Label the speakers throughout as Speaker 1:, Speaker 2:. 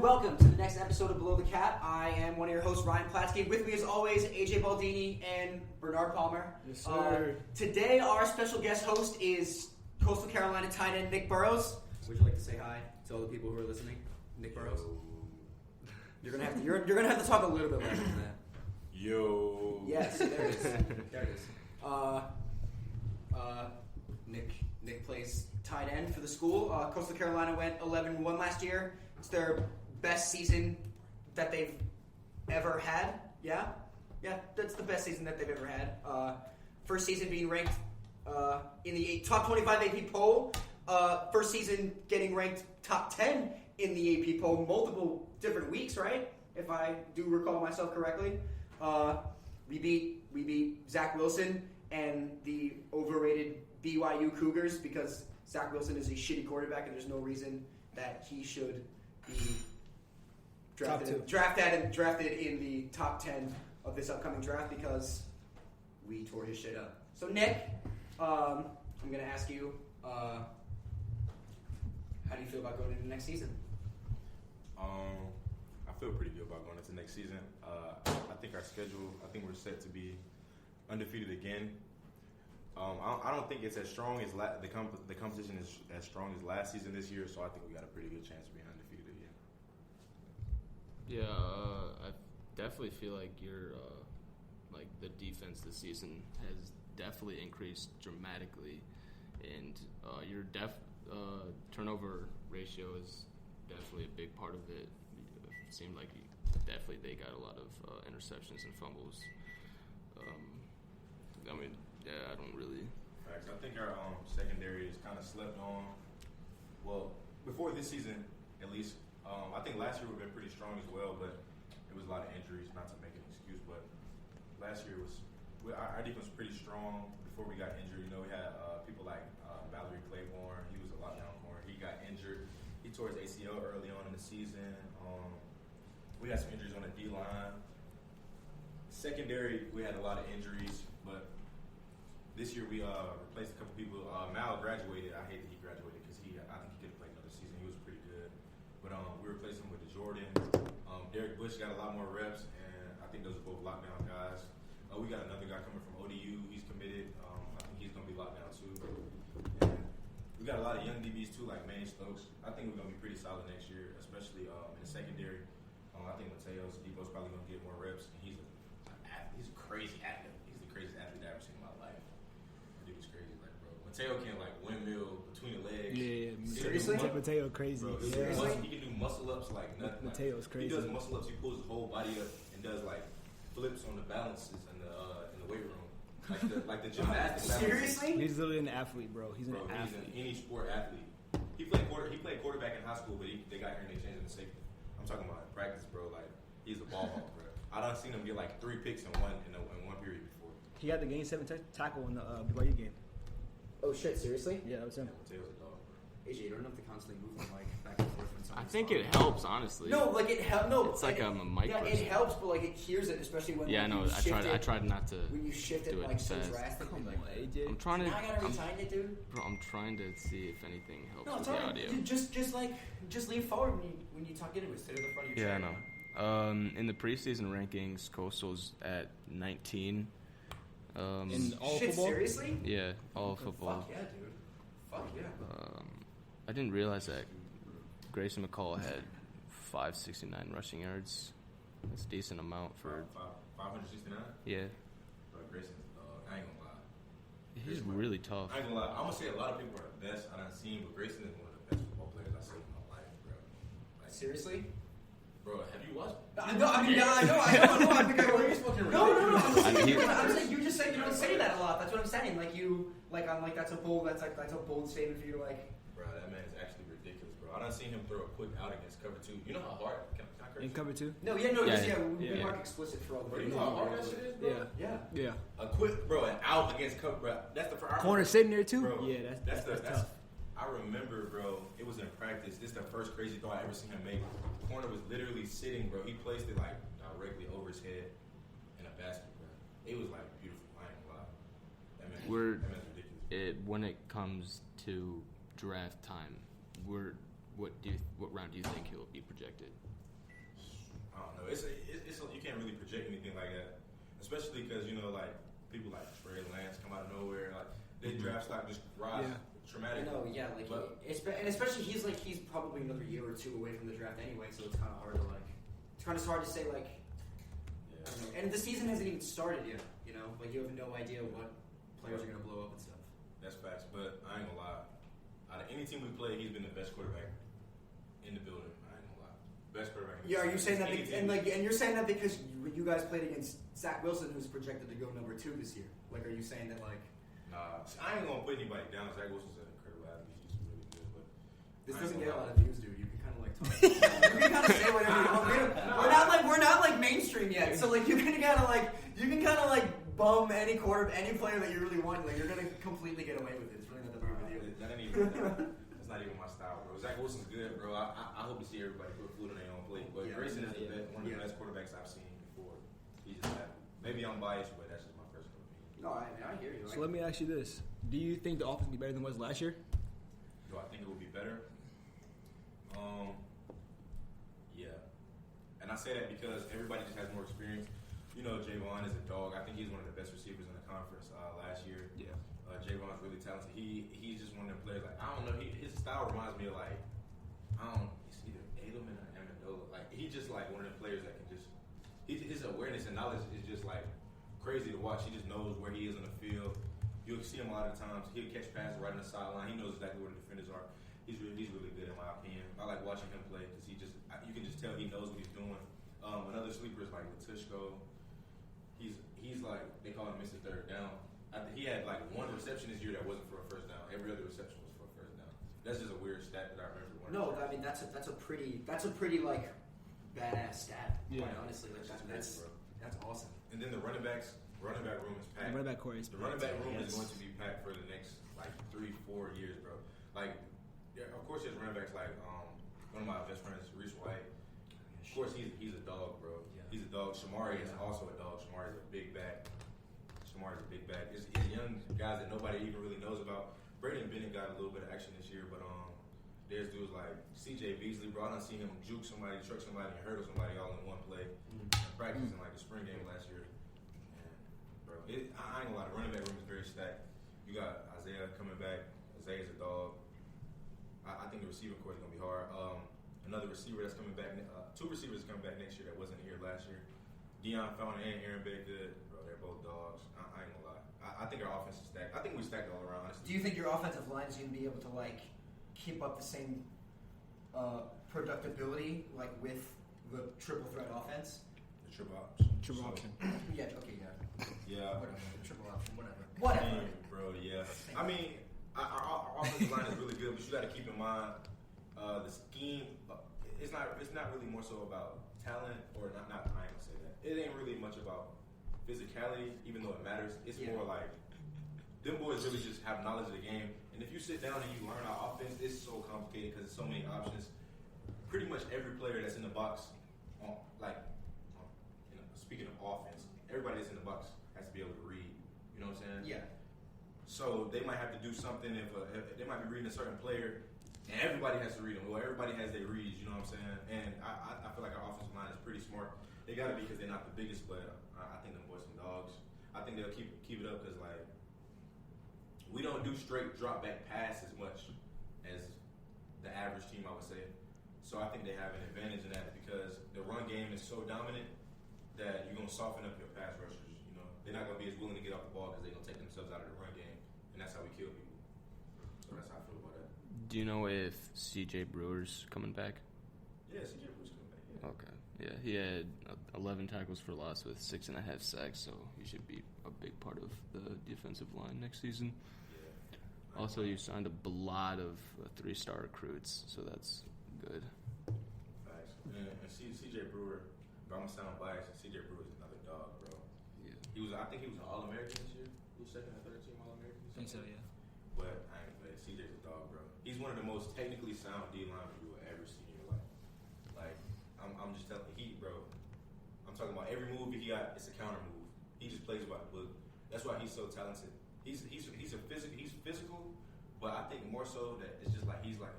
Speaker 1: welcome to the next episode of Below the Cap. I am one of your hosts, Ryan Platsky. With me, as always, AJ Baldini and Bernard Palmer.
Speaker 2: Yes, sir.
Speaker 1: Today, our special guest host is Coastal Carolina tight end Nick Burroughs. Would you like to say hi to all the people who are listening? Nick Burroughs. You're gonna have to talk a little bit louder than that.
Speaker 3: Yo.
Speaker 1: Yes, there it is. There it is. Nick plays tight end for the school. Coastal Carolina went 11-1 last year. It's their best season that they've ever had. Yeah, that's the best season that they've ever had. First season being ranked in the top 25 AP poll. First season getting ranked top 10 in the AP poll multiple different weeks, right? If I do recall myself correctly. We beat Zach Wilson and the overrated BYU Cougars because Zach Wilson is a shitty quarterback and there's no reason that he should be drafted in the top 10 of this upcoming draft because we tore his shit up. So Nick, I'm going to ask you, how do you feel about going into next season?
Speaker 3: I feel pretty good about going into next season. I think our schedule, we're set to be undefeated again. I don't think it's as strong as the competition is as strong as last season this year, so I think we got a pretty good chance of being undefeated again.
Speaker 2: Yeah, I definitely feel like the defense this season has definitely increased dramatically, and your turnover ratio is definitely a big part of it. It seemed like they got a lot of interceptions and fumbles. I don't really.
Speaker 3: Facts. I think our secondary is kind of slept on. Well, before this season, at least, I think last year we've been pretty strong as well, but it was a lot of injuries. Not to make an excuse, but last year our defense was pretty strong before we got injured. You know, we had people like Valerie Claiborne. He was a lockdown corner. He got injured. He tore his ACL early on in the season. We had some injuries on the D-line. Secondary, we had a lot of injuries, but this year we replaced a couple people. Mal graduated. I hate that he graduated because I think he could have played another season. He was pretty good. But we replaced him with Jordan. Derek Bush got a lot more reps, and I think those are both lockdown guys. We got another guy coming from ODU. He's committed. I think he's going to be locked down too. And we got a lot of young DBs too, like Manny Stokes. I think we're going to be pretty solid next year, especially in the secondary. I think Mateo's Debo's probably going to get more reps. And he's a crazy athlete. He's the craziest athlete I've ever seen in my life. Dude, he's crazy, bro. Mateo can windmill between the legs.
Speaker 4: Yeah,
Speaker 1: seriously?
Speaker 4: Mateo crazy.
Speaker 3: Bro,
Speaker 4: Yeah.
Speaker 3: he can do muscle ups like nothing.
Speaker 4: Mateo's crazy.
Speaker 3: He does muscle ups. He pulls his whole body up and does flips on the balances in the weight room, like the gymnastics.
Speaker 1: Seriously?
Speaker 4: He's literally an athlete, bro. He's an athlete.
Speaker 3: He's any sport athlete. He played quarterback in high school, but they got here and they changed him to safety. I'm talking about in practice, bro. He's a ball hawk, bro. I done seen him get 3 picks in one period before.
Speaker 4: He had the game 7 tackle in the BYU game.
Speaker 1: Oh shit, seriously?
Speaker 4: Yeah, that was him.
Speaker 3: Mateo's a dog, bro.
Speaker 1: AJ, you don't have to constantly move from back and forth when
Speaker 2: I
Speaker 1: someone's
Speaker 2: think
Speaker 1: talking.
Speaker 2: it helps, honestly.
Speaker 1: No, it helps. No,
Speaker 2: It's like I'm a mic
Speaker 1: Yeah,
Speaker 2: person.
Speaker 1: it helps, but it hears it, especially when
Speaker 2: Yeah, I know. I tried not to.
Speaker 1: when you shift it
Speaker 2: do it
Speaker 1: so
Speaker 2: fast.
Speaker 1: drastically.
Speaker 4: AJ.
Speaker 2: I'm trying to.
Speaker 1: Now I gotta rewind it, dude.
Speaker 2: Bro, I'm trying to see if anything helps
Speaker 1: No,
Speaker 2: with
Speaker 1: it's
Speaker 2: the
Speaker 1: alright.
Speaker 2: audio.
Speaker 1: Dude, just lean forward when you talk into it instead of the front of your
Speaker 2: Yeah, I
Speaker 1: chair.
Speaker 2: know. In the preseason rankings, Coastal's at 19.
Speaker 4: In all
Speaker 1: Shit,
Speaker 4: football?
Speaker 1: seriously?
Speaker 2: Yeah, all football.
Speaker 1: Fuck yeah, dude. Fuck yeah.
Speaker 2: I didn't realize that Grayson McCall had 569 rushing yards. That's a decent amount for.
Speaker 3: 569.
Speaker 2: Yeah,
Speaker 3: Bro, Grayson's a dog. I ain't gonna lie.
Speaker 2: he's really tough.
Speaker 3: I ain't gonna lie. I'm gonna say a lot of people are the best I done seen, but Grayson is one of the best football players I've seen in my life, bro.
Speaker 1: Seriously?
Speaker 3: Bro, have you watched?
Speaker 1: I know. I think I already spoken. No. I'm saying you just said you don't say that a lot. That's what I'm saying. That's a bold statement for you to
Speaker 3: Bro, that man is actually ridiculous, bro. I done seen him throw a quick out against cover 2. You know how hard? Can I curse?
Speaker 4: In cover 2?
Speaker 1: We mark explicit for all the
Speaker 3: Bro, you know how hard that shit is, bro?
Speaker 4: Yeah.
Speaker 3: A quick, bro, an out against cover, bro. That's the first.
Speaker 4: Corner sitting there too?
Speaker 3: Bro,
Speaker 4: Yeah, that's tough.
Speaker 3: I remember, bro, it was in practice. This is the first crazy throw I ever seen him make. Corner was literally sitting, bro. He placed it directly over his head in a basket, bro. It was beautiful. I ain't gonna lie. That man's ridiculous.
Speaker 2: When it comes to draft time, what round do you think he'll be projected?
Speaker 3: I don't know. It's you can't really project anything like that, especially because like people like Trey Lance come out of nowhere. Like their draft stock just rise dramatically.
Speaker 1: No, yeah, like and especially he's probably another year or two away from the draft anyway, so it's kind of hard to hard to say like. I don't know. And the season hasn't even started yet. Like you have no idea what players are going to blow up and stuff.
Speaker 3: That's facts, but I ain't gonna lie. Out of any team we played, he's been the best quarterback in the building. I ain't gonna lie. Best quarterback.
Speaker 1: Yeah, are you saying that? And you're saying that because you guys played against Zach Wilson, who's projected to go number 2 this year. Like, are you saying that like?
Speaker 3: Nah, I ain't gonna put anybody down. Zach Wilson's an incredible athlete. He's really good, but
Speaker 1: this doesn't get a lot of views, dude. You can kind of like talk. You can kind of say whatever you want. We're not like mainstream yet, so like you can kind of like bum any player that you really want. Like you're gonna completely get away with it. It's really not that big of a deal.
Speaker 3: That ain't even. That's not even my style, bro. Zach Wilson's good, bro. I hope to see everybody put food on their own plate. But Grayson is one of the best quarterbacks I've seen before. He's just maybe I'm biased, but that's just my personal opinion.
Speaker 1: No, I hear you.
Speaker 4: So let me ask you this: do you think the offense will be better than it was last year?
Speaker 3: Do I think it will be better? Yeah. And I say that because everybody just has more experience. Javon is a dog. I think he's one of the best receivers in the conference last year.
Speaker 4: Yeah.
Speaker 3: Javon's really talented. He's just one of them players. Like I don't know. His style reminds me of it's either Edelman or Amendola. Like he's just like one of the players that can just. His awareness and knowledge is just like crazy to watch. He just knows where he is on the field. You'll see him a lot of the times. He'll catch passes right on the sideline. He knows exactly where the defenders are. He's really good in my opinion. I like watching him play because you can just tell he knows what he's doing. Another sleeper is like Latushko. He's like they call him Mr. Third Down. He had like one reception this year that wasn't for a first down. Every other reception was for a first down. That's just a weird stat that I remember.
Speaker 1: No, I mean that's a pretty like badass stat. Yeah. Quite honestly, like that's awesome.
Speaker 3: And then the running back room is packed.
Speaker 4: The running back core is
Speaker 3: the running back room is going to be packed for the next like 3-4 years, bro. Like, of course, there's running backs like one of my best friends, Reese White. Of course, he's a dog, bro. Yeah. He's a dog. Shamari is also a dog. Shamari's a big back. It's young guys that nobody even really knows about. Braden Bennett got a little bit of action this year, but there's dudes like C.J. Beasley, bro. I done seen him juke somebody, truck somebody, and hurdle somebody all in one play. Practice in like the spring game last year. And, bro, I ain't gonna lie, the running back room is very stacked. You got Isaiah coming back. Isaiah's a dog. I think the receiving core is gonna be hard. Another receiver that's coming back. 2 receivers coming back next year that wasn't here last year. Deion Fountain and Aaron Bay good. Bro, they're both dogs. I ain't gonna lie. I think our offense is stacked. I think we stacked all around. Honestly.
Speaker 1: Do you think your offensive line is going to be able to like keep up the same productability like with the triple threat offense?
Speaker 3: The triple option.
Speaker 4: Triple option.
Speaker 1: Yeah. Okay. Yeah.
Speaker 3: Yeah.
Speaker 1: Whatever. The triple option. Whatever.
Speaker 3: Bro. Yeah. I mean, our offensive line is really good, but you got to keep in mind the scheme. It's not really more so about talent or not. I ain't gonna say that. It ain't really much about physicality, even though it matters. It's more like them boys really just have knowledge of the game. And if you sit down and you learn our offense, it's so complicated because there's so many options. Pretty much every player that's in the box, speaking of offense, everybody that's in the box has to be able to read. You know what I'm saying?
Speaker 1: Yeah.
Speaker 3: So they might have to do something if they might be reading a certain player, and everybody has to read them. Well, everybody has their reads. You know what I'm saying? And I feel like our offensive line is pretty smart. They got to be because they're not the biggest, but I think them boys some dogs. I think they'll keep it up because like we don't do straight drop back pass as much as the average team, I would say. So I think they have an advantage in that because the run game is so dominant that you're gonna soften up your pass rushers. You know, they're not gonna be as willing to get off the ball because they're gonna take themselves out of the run game, and that's how we kill people. So that's how I feel about that.
Speaker 2: Do you know if C.J. Brewer's coming back?
Speaker 3: Yeah, C.J. Brewer's coming back. Yeah.
Speaker 2: Okay. Yeah, he had 11 tackles for loss with 6.5 sacks, so he should be a big part of the defensive line next season. Yeah. Also, you signed a lot of 3-star recruits, so that's good.
Speaker 3: Facts. And C.J. Brewer, bro, I'm gonna sound biased. C.J. Brewer's another dog, bro. Yeah. I think he was an All-American this year. He was second or third team All-American.
Speaker 4: I think so, yeah.
Speaker 3: But I ain't gonna say C.J.'s a dog, bro. He's one of the most technically sound D-linemen you will ever see in your life. Like, I'm just telling you, bro. I'm talking about every move he got, it's a counter move. He just plays by the book. That's why he's so talented. He's physical, but I think more so that it's just like he's like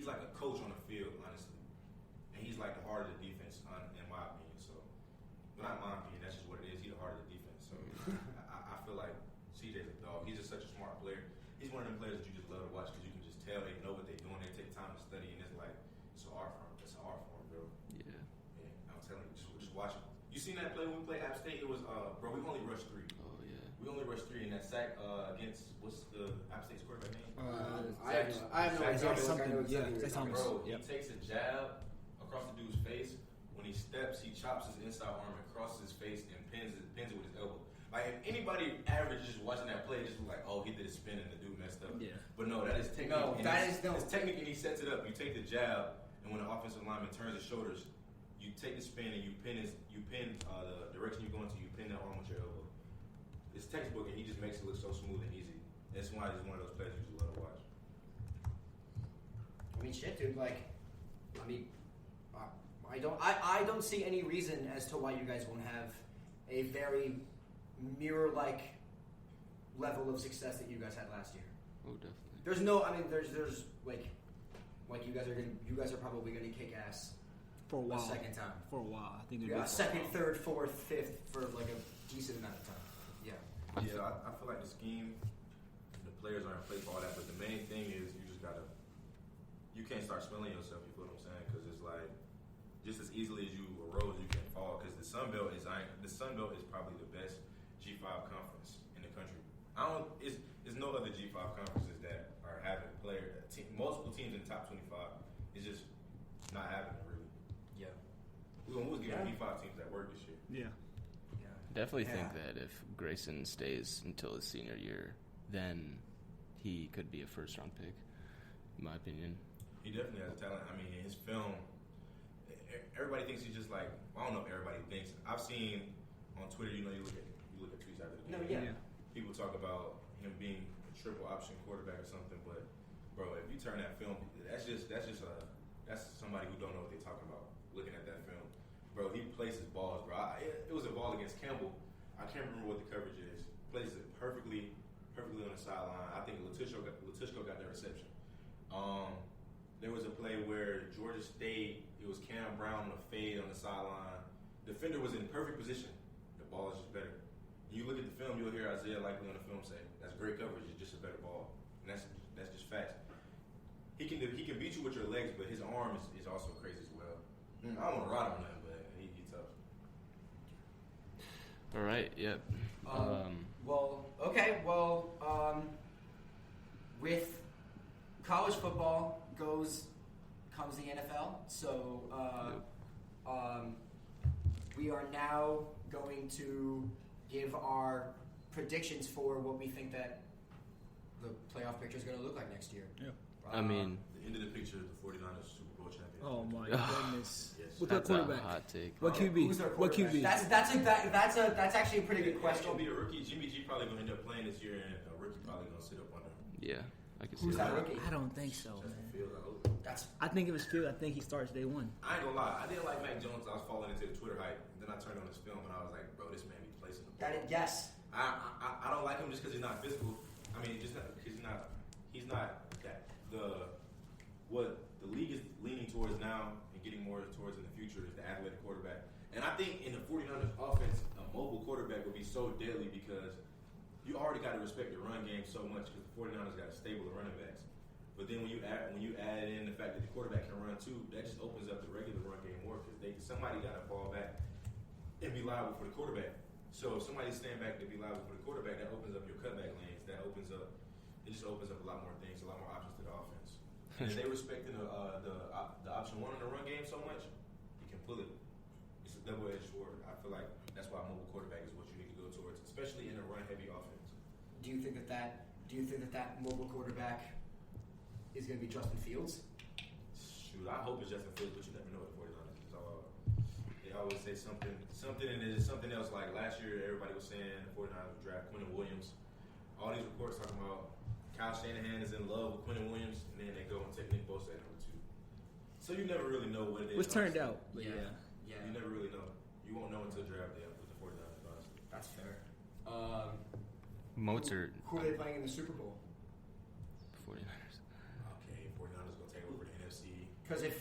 Speaker 3: like a coach on the field, honestly. And he's like the heart of the defense, in my opinion. So, but not my opinion, that's just what it is. He's the heart of the defense. So, I feel like CJ's a dog. He's just such a smart player. He's one of them players that you just love to watch because you can just tell they know what they're doing. They take time to study, and it's like it's an art form. It's an art form, bro.
Speaker 2: Yeah.
Speaker 3: I'm telling you, just watch it. You seen that play when we played App State? It was bro. We only rushed 3.
Speaker 2: Oh yeah.
Speaker 3: We only rushed 3 in that sack against what's the App State's quarterback name?
Speaker 1: I have no idea.
Speaker 4: something. Yeah,
Speaker 1: Exactly
Speaker 4: that sounds.
Speaker 3: Bro,
Speaker 4: Yep.
Speaker 3: he takes a jab across the dude's face. When he steps, he chops his inside arm and crosses his face and pins it with his elbow. Like, if anybody average just watching that play, just look like, oh, he did a spin and the dude messed up.
Speaker 4: Yeah.
Speaker 3: But no, that is technique.
Speaker 1: No,
Speaker 3: It's technique, and he sets it up. You take the jab, and when the offensive lineman turns his shoulders, you take the spin and you pin the direction you're going to. You pin that arm with your elbow. It's textbook, and he just makes it look so smooth and easy. That's why he's one of those players you just love to watch.
Speaker 1: I mean, shit, dude. Like, I mean, I don't see any reason as to why you guys won't have a very mirror-like level of success that you guys had last year.
Speaker 2: Oh, definitely.
Speaker 1: There's no, I mean, there's like you guys are probably gonna kick ass
Speaker 4: For a while.
Speaker 1: second time.
Speaker 4: For a while, I think.
Speaker 1: Yeah, second, third, fourth, fifth for like a decent amount of time. Yeah.
Speaker 3: Yeah, I feel like the scheme, the players are in place for all that, but the main thing is you can't start smelling yourself, you feel what I'm saying? Because it's like, just as easily as you arose, you can fall, because the Sun Belt is probably the best G5 conference in the country. There's no other G5 conferences that are having multiple teams in the top 25. It's just not happening, really.
Speaker 1: Yeah.
Speaker 3: We was getting G5 teams that work this year.
Speaker 4: Yeah.
Speaker 2: Definitely think that if Grayson stays until his senior year, then he could be a first-round pick, in my opinion.
Speaker 3: He definitely has talent. I mean, his film, everybody thinks he's just like, I don't know if everybody thinks. I've seen on Twitter, you look at tweets after the game.
Speaker 1: No, yeah.
Speaker 3: People talk about him being a triple option quarterback or something, but bro, if you turn that film, that's somebody who don't know what they're talking about. Looking at that film, bro, he places balls, bro. It was a ball against Campbell. I can't remember what the coverage is. Places it perfectly on the sideline. I think Latushko got that reception. There was a play where Georgia State, it was Cam Brown on a fade on the sideline. Defender was in perfect position. The ball is just better. You look at the film, you'll hear Isaiah Likely on the film say, "That's great coverage. It's just a better ball." And that's just facts. He can beat you with your legs, but his arm is also crazy as well. I don't want to ride on nothing, but he's tough.
Speaker 2: All right. Yep.
Speaker 1: With college football comes the NFL. So we are now going to give our predictions for what we think that the playoff picture is going to look like next year.
Speaker 4: Yeah.
Speaker 2: I mean,
Speaker 3: The end of the picture, the 49ers Super Bowl champions.
Speaker 4: Oh my goodness.
Speaker 3: Yes.
Speaker 4: What's that
Speaker 2: that's a
Speaker 4: quarterback?
Speaker 2: hot take.
Speaker 4: What QB?
Speaker 1: Who's their
Speaker 4: What
Speaker 1: quarterback?
Speaker 4: QB?
Speaker 1: That's actually a pretty good
Speaker 3: It's
Speaker 1: question.
Speaker 3: gonna be a rookie. Jimmy G probably gonna end up playing this year, and a rookie probably gonna sit up under him.
Speaker 2: Yeah, I can see
Speaker 1: Who's that
Speaker 2: that.
Speaker 1: rookie?
Speaker 4: I don't think so,
Speaker 3: Justin
Speaker 4: man.
Speaker 3: Fields, I hope.
Speaker 4: I think if it's Field, I think he starts day one.
Speaker 3: I ain't gonna lie. I didn't like Mac Jones. I was falling into the Twitter hype. Then I turned on his film, and I was like, bro, this man be placing the ball.
Speaker 1: Yes.
Speaker 3: I don't like him just because he's not physical. I mean, just because he's not that what the league is leaning towards now and getting more towards in the future is the athletic quarterback. And I think in the 49ers offense, a mobile quarterback would be so deadly because you already got to respect the run game so much because the 49ers got a stable of running backs. But then when you add in the fact that the quarterback can run too, that just opens up the regular run game more because somebody got to fall back and be liable for the quarterback. So if somebody's staying back to be liable for the quarterback, that opens up your cutback lanes. It just opens up a lot more things, a lot more options to the offense. And if they respecting the option one in the run game so much, you can pull it. It's a double-edged sword. I feel like that's why mobile quarterback is what you need to go towards, especially in a run-heavy offense.
Speaker 1: Do you think that mobile quarterback is going to be Justin Fields?
Speaker 3: Shoot, I hope it's Justin Fields, but you never know what the 49ers is. They always say something, and it's something else. Like last year, everybody was saying the 49ers would draft Quentin Williams. All these reports talking about Kyle Shanahan is in love with Quentin Williams, and then they go and take Nick Bosa at number 2. So you never really know what it is.
Speaker 4: What's turned out? But
Speaker 1: Yeah.
Speaker 3: You never really know. You won't know until draft day with the 49ers, honestly.
Speaker 1: That's fair.
Speaker 2: Mozart.
Speaker 1: Who are they playing in the Super Bowl?
Speaker 2: 49ers.
Speaker 3: Okay, 49ers going to take over the NFC.
Speaker 1: Because if